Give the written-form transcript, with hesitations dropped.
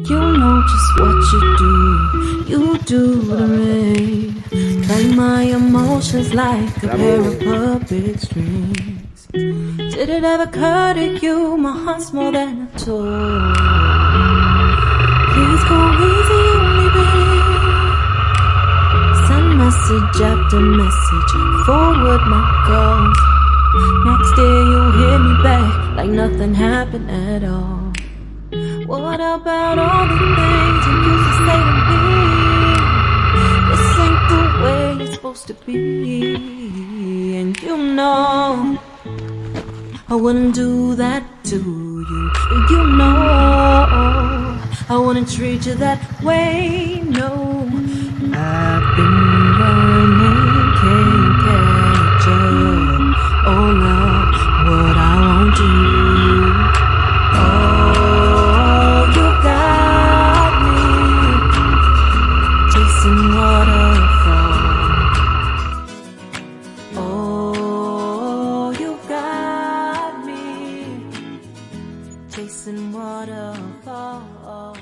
You know just what you do to me. Play my emotions like a pair of puppet strings. Did it ever occur to you my heart's more than a toy? Please go easy on me, babe. Send message after message, forward my calls. Next day you'll hear me back like nothing happened at all. What about all the things you used to say to me? This ain't the way it's supposed to be. And you know I wouldn't do that to you. You know I wouldn't treat you that way, no. I've been learning, can't catch up. Oh love, what I won't do. Oh, you got me chasing waterfalls. Oh, you got me chasing waterfalls.